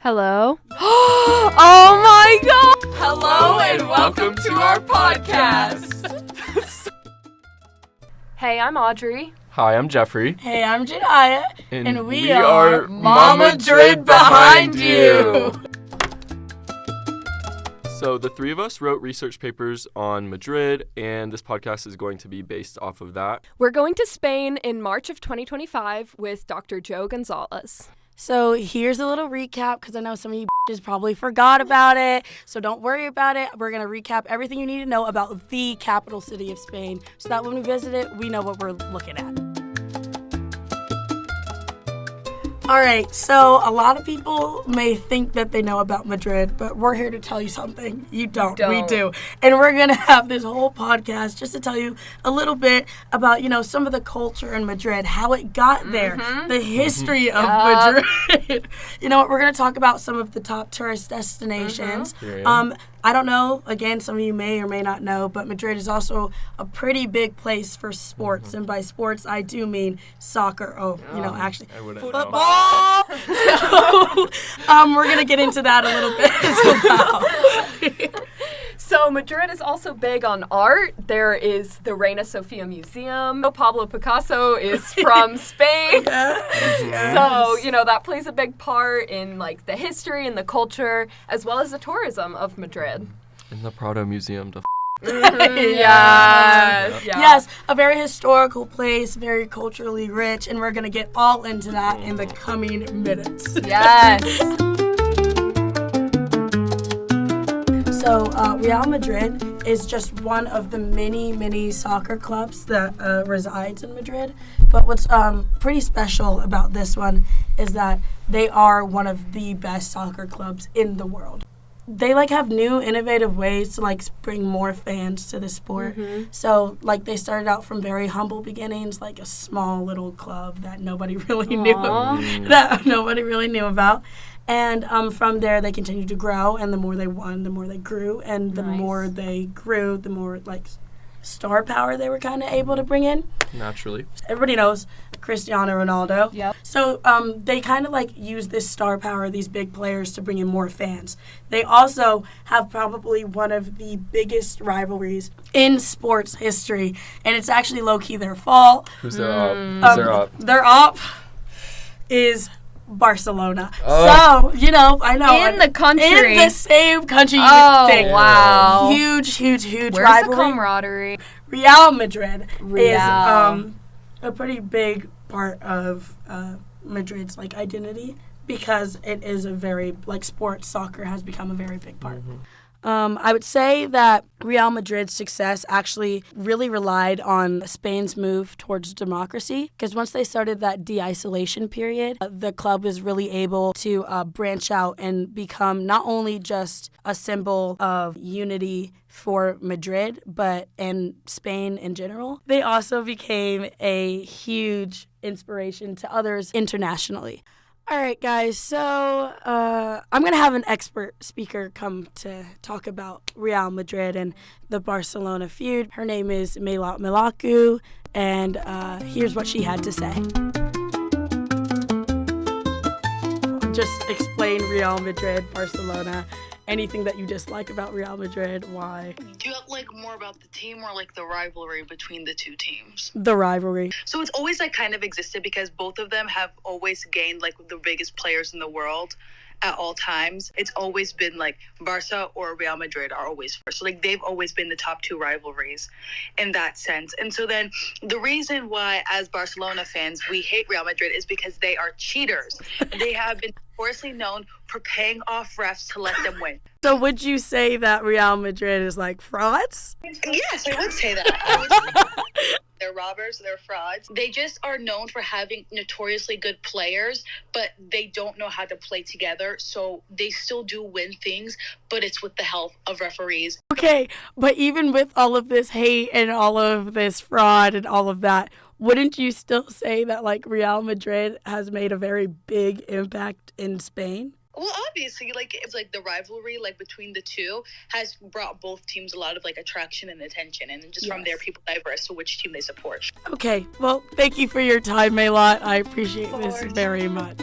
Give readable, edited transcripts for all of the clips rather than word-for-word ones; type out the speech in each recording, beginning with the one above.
Hello? Oh my god! Hello and welcome to our podcast. Hey, I'm Audrey. Hi, I'm Jeffrey. Hey, I'm Jediah. And we are MaMadrid Behind You. So the three of us wrote research papers on Madrid, and this podcast is going to be based off of that. We're going to Spain in March of 2025 with Dr. Joe Gonzalez. So here's a little recap, because I know some of you just probably forgot about it. So don't worry about it. We're going to recap everything you need to know about the capital city of Spain, so that when we visit it, we know what we're looking at. All right, so a lot of people may think that they know about Madrid, but we're here to tell you something. You don't. We do. And we're going to have this whole podcast just to tell you a little bit about, some of the culture in Madrid, how it got there, the history of Madrid. You know what? We're going to talk about some of the top tourist destinations. I don't know, again, some of you may or may not know, but Madrid is also a pretty big place for sports. And by sports, I do mean soccer. Actually, football. So, we're going to get into that a little bit as well. So Madrid is also big on art. There is the Reina Sofia Museum. Pablo Picasso is from Spain. So, that plays a big part in the history and the culture, as well as the tourism of Madrid. And the Prado Museum to Yes, a very historical place, very culturally rich, and we're going to get all into that in the coming minutes. Yes. So Real Madrid is just one of the many soccer clubs that resides in Madrid. But what's pretty special about this one is that they are one of the best soccer clubs in the world. They have new innovative ways to bring more fans to the sport. So they started out from very humble beginnings, like a small little club that nobody really knew about. And from there, they continued to grow, and the more they won, the more they grew, and the more they grew, the more star power they were kind of able to bring in. Naturally. Everybody knows Cristiano Ronaldo. Yep. So they kind of use this star power, these big players, to bring in more fans. They also have probably one of the biggest rivalries in sports history, and it's actually low-key their fault. Who's their op? Their op is Barcelona. So, I know. In the country. In the same country, you would think. Wow. Huge Where's rivalry. the camaraderie? Real Madrid is a pretty big part of Madrid's, identity, because it is a very, sports, soccer has become a very big part. I would say that Real Madrid's success actually really relied on Spain's move towards democracy, because once they started that de-isolation period, the club was really able to branch out and become not only just a symbol of unity for Madrid, but in Spain in general. They also became a huge inspiration to others internationally. All right, guys, so I'm going to have an expert speaker come to talk about Real Madrid and the Barcelona feud. Her name is Melat Melaku, and here's what she had to say. Just explain Real Madrid, Barcelona, anything that you dislike about Real Madrid, why? Do you like more about the team or the rivalry between the two teams? The rivalry. So it's always kind of existed because both of them have always gained the biggest players in the world at all times. It's always been Barca or Real Madrid are always first. So they've always been the top two rivalries in that sense. And so then the reason why as Barcelona fans we hate Real Madrid is because they are cheaters. They have been notoriously known for paying off refs to let them win. So would you say that Real Madrid is frauds? Yes, I would say that. They're robbers, they're frauds. They just are known for having notoriously good players, but they don't know how to play together. So they still do win things, but it's with the help of referees. Okay, but even with all of this hate and all of this fraud and all of that, wouldn't you still say that Real Madrid has made a very big impact in Spain? Well, obviously, it's the rivalry between the two has brought both teams a lot of attraction and attention, and just from there, people diverse to which team they support. Okay, well, thank you for your time, Melat. I appreciate this very much.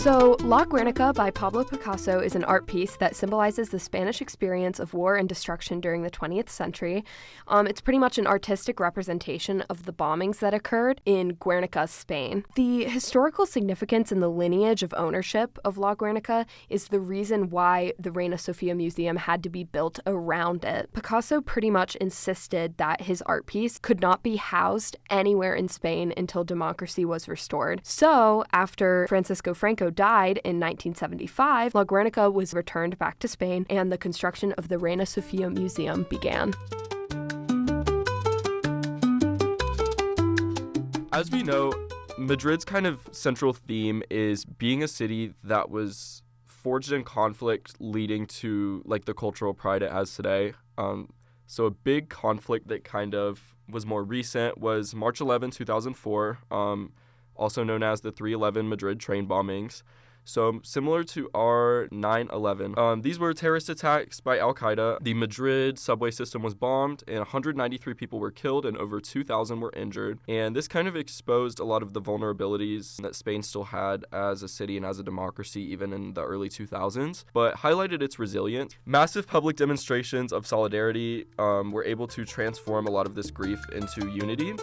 So, La Guernica by Pablo Picasso is an art piece that symbolizes the Spanish experience of war and destruction during the 20th century. It's pretty much an artistic representation of the bombings that occurred in Guernica, Spain. The historical significance and the lineage of ownership of La Guernica is the reason why the Reina Sofia Museum had to be built around it. Picasso pretty much insisted that his art piece could not be housed anywhere in Spain until democracy was restored. So, after Francisco Franco died in 1975, La Guernica was returned back to Spain and the construction of the Reina Sofia Museum began. As we know, Madrid's kind of central theme is being a city that was forged in conflict, leading to like the cultural pride it has today. So a big conflict that kind of was more recent was March 11, 2004, also known as the 3/11 Madrid train bombings. So similar to our 9/11, these were terrorist attacks by Al-Qaeda. The Madrid subway system was bombed, and 193 people were killed and over 2,000 were injured. And this kind of exposed a lot of the vulnerabilities that Spain still had as a city and as a democracy, even in the early 2000s, but highlighted its resilience. Massive public demonstrations of solidarity were able to transform a lot of this grief into unity.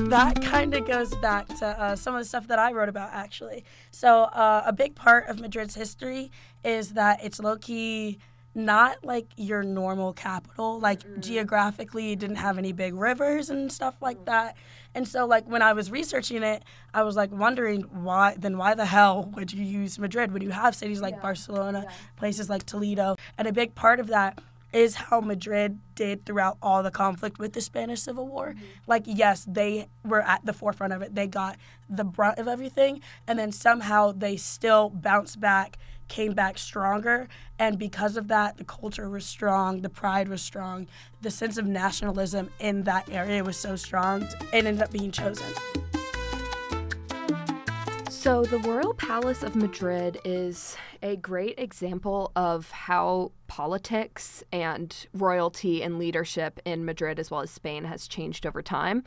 That kind of goes back to some of the stuff that I wrote about, actually. So a big part of Madrid's history is that it's low-key not like your normal capital. Like, geographically, it didn't have any big rivers and stuff like that. And so, like, when I was researching it, I was, like, wondering why the hell would you use Madrid? Would you have cities like Barcelona, places like Toledo? And a big part of that is how Madrid did throughout all the conflict with the Spanish Civil War. Like, yes, they were at the forefront of it. They got the brunt of everything, and then somehow they still bounced back, came back stronger, and because of that, the culture was strong, the pride was strong, the sense of nationalism in that area was so strong, it ended up being chosen. So the Royal Palace of Madrid is a great example of how politics and royalty and leadership in Madrid as well as Spain has changed over time.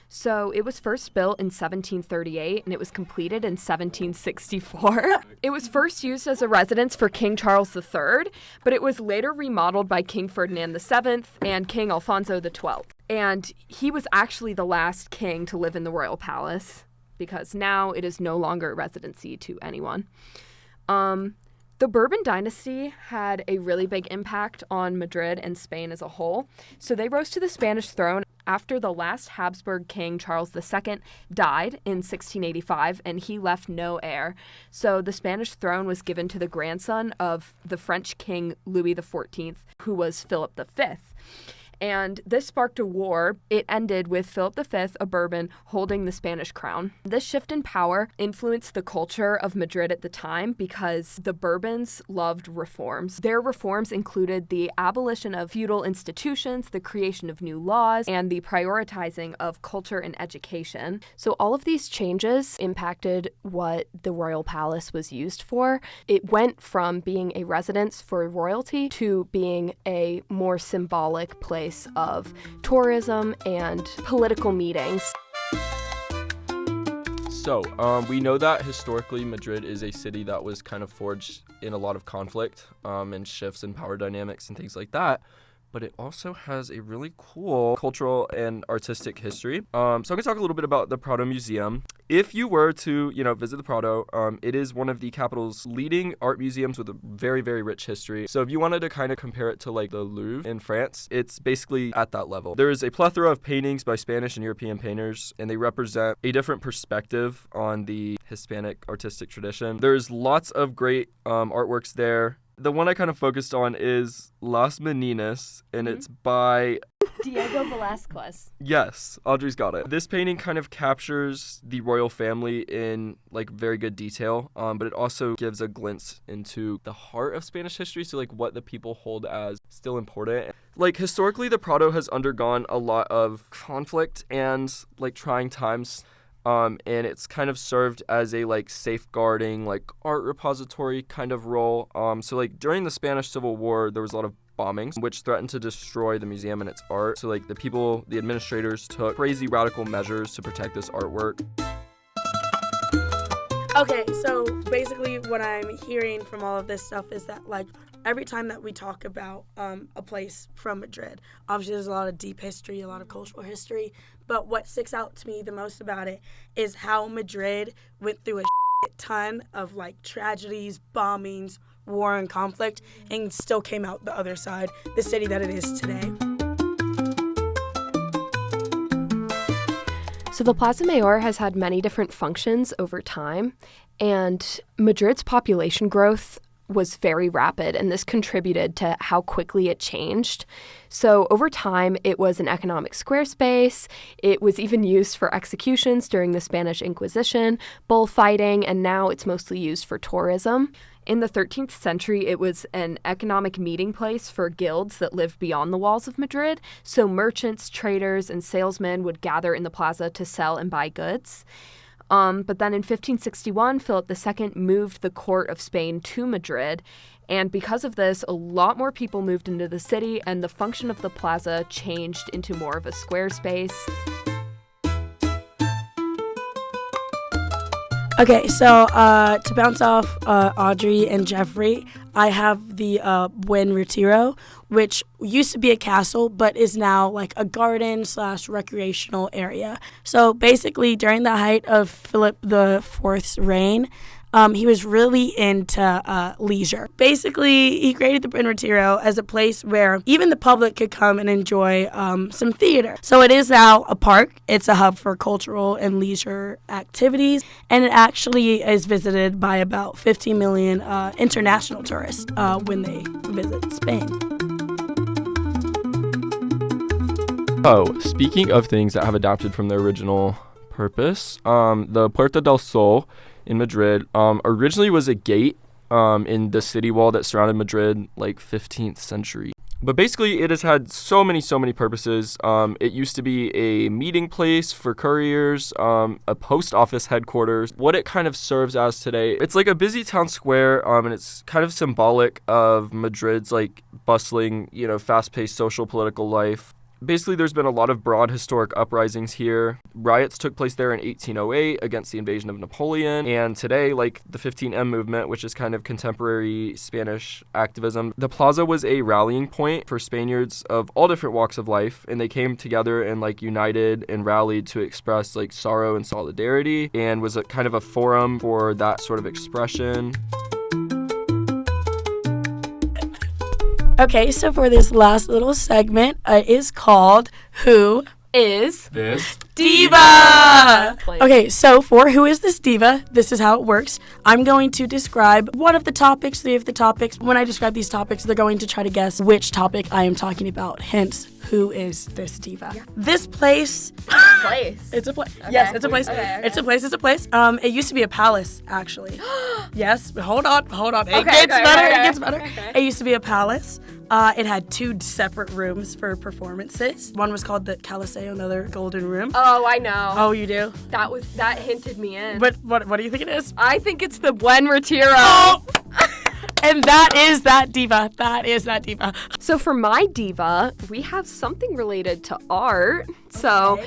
So it was first built in 1738 and it was completed in 1764. It was first used as a residence for King Charles III, but it was later remodeled by King Ferdinand VII and King Alfonso XII. And he was actually the last king to live in the royal palace, because now it is no longer a residency to anyone. The Bourbon dynasty had a really big impact on Madrid and Spain as a whole. So they rose to the Spanish throne after the last Habsburg king, Charles II, died in 1685, and he left no heir. So the Spanish throne was given to the grandson of the French king Louis XIV, who was Philip V. And this sparked a war. It ended with Philip V, a Bourbon, holding the Spanish crown. This shift in power influenced the culture of Madrid at the time because the Bourbons loved reforms. Their reforms included the abolition of feudal institutions, the creation of new laws, and the prioritizing of culture and education. So all of these changes impacted what the royal palace was used for. It went from being a residence for royalty to being a more symbolic place of tourism and political meetings. So, we know that historically Madrid is a city that was kind of forged in a lot of conflict and shifts in power dynamics and things like that. But it also has a really cool cultural and artistic history. So I'm going to talk a little bit about the Prado Museum. If you were to, visit the Prado, it is one of the capital's leading art museums with a very, very rich history. So if you wanted to kind of compare it to like the Louvre in France, it's basically at that level. There is a plethora of paintings by Spanish and European painters, and they represent a different perspective on the Hispanic artistic tradition. There's lots of great artworks there. The one I kind of focused on is Las Meninas, and it's by Diego Velázquez. Yes, Audrey's got it. This painting kind of captures the royal family in like very good detail, but it also gives a glimpse into the heart of Spanish history, so like what the people hold as still important. Like historically, the Prado has undergone a lot of conflict and like trying times. And it's kind of served as a like safeguarding like art repository kind of role. So like during the Spanish Civil War, there was a lot of bombings which threatened to destroy the museum and its art. So like the administrators took crazy radical measures to protect this artwork. Okay, so basically what I'm hearing from all of this stuff is that, like, every time that we talk about a place from Madrid, obviously there's a lot of deep history, a lot of cultural history, but what sticks out to me the most about it is how Madrid went through a ton of, like, tragedies, bombings, war, and conflict, and still came out the other side, the city that it is today. So the Plaza Mayor has had many different functions over time, and Madrid's population growth was very rapid, and this contributed to how quickly it changed. So over time, it was an economic square space. It was even used for executions during the Spanish Inquisition, bullfighting, and now it's mostly used for tourism. In the 13th century, it was an economic meeting place for guilds that lived beyond the walls of Madrid. So merchants, traders, and salesmen would gather in the plaza to sell and buy goods. But then in 1561, Philip II moved the court of Spain to Madrid. And because of this, a lot more people moved into the city, and the function of the plaza changed into more of a square space. Okay, so to bounce off Audrey and Jeffrey, I have the Buen Retiro, which used to be a castle, but is now like a garden/recreational area. So basically, during the height of Philip IV's reign, he was really into leisure. Basically, he created the Buen Retiro as a place where even the public could come and enjoy some theater. So it is now a park. It's a hub for cultural and leisure activities, and it actually is visited by about 15 million international tourists when they visit Spain. Oh, speaking of things that have adapted from their original purpose, the Puerta del Sol in Madrid originally was a gate in the city wall that surrounded Madrid, like 15th century. But basically, it has had so many purposes. It used to be a meeting place for couriers, a post office headquarters. What it kind of serves as today, it's like a busy town square, and it's kind of symbolic of Madrid's like bustling, fast-paced social political life. Basically, there's been a lot of broad historic uprisings here. Riots took place there in 1808 against the invasion of Napoleon. And today, like the 15M movement, which is kind of contemporary Spanish activism, the plaza was a rallying point for Spaniards of all different walks of life. And they came together and like united and rallied to express like sorrow and solidarity, and was a kind of a forum for that sort of expression. Okay, so for this last little segment, it is called Who Is This Diva? Okay, so for Who Is This Diva, this is how it works. I'm going to describe one of the topics, three of the topics. When I describe these topics, they're going to try to guess which topic I am talking about. Hence, Who Is This Diva? Yeah. This place. It's a place. Okay. Yes, it's a place. Okay. It's a place. It used to be a palace, actually. Yes, hold on. It gets better. Okay. It used to be a palace. It had two separate rooms for performances. One was called the Coliseo, another Golden Room. Oh, I know. Oh, you do? That hinted me in. But what do you think it is? I think it's the Buen Retiro. Oh! And that is that diva. So for my diva, we have something related to art. So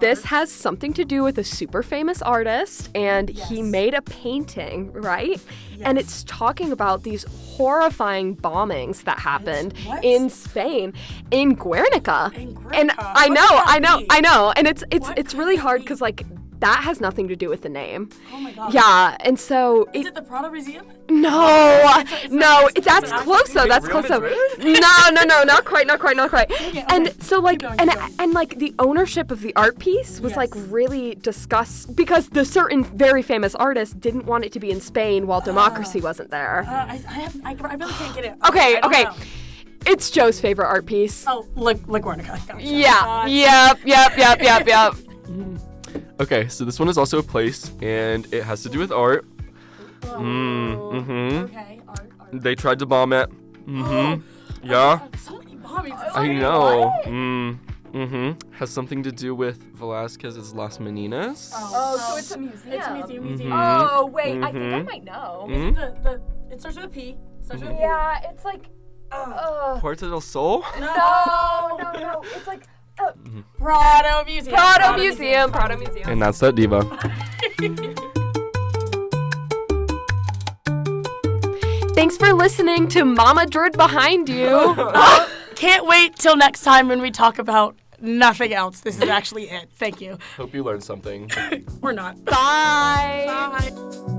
this has something to do with a super famous artist, and he made a painting, right? Yes. And it's talking about these horrifying bombings that happened in Spain, in Guernica. And I know. And it's really hard because like that has nothing to do with the name. Oh my god. Yeah, and so is it the Prado Museum? No, that's close though. That's close though. No, not quite. Okay. And so like, and like the ownership of the art piece was like really discussed because the certain very famous artist didn't want it to be in Spain while democracy wasn't there. I really can't get it. Okay. It's Joe's favorite art piece. Oh, like Guernica. Gotcha. Yeah. Yep. Okay, so this one is also a place, and it has to do with art. Okay, art. They tried to bomb it. Yeah. So many bombings. I know. Has something to do with Velázquez's Las Meninas. So it's a museum. It's a museum. Oh, wait, I think I might know. It starts with a P. Yeah, it's like... Puerta del Sol? No. It's like... Prado Museum. Prado Museum. And that's that diva. Thanks for listening to MaMadrid Behind You. Can't wait till next time when we talk about nothing else. This is actually it. Thank you. Hope you learned something. We're not. Bye. Bye.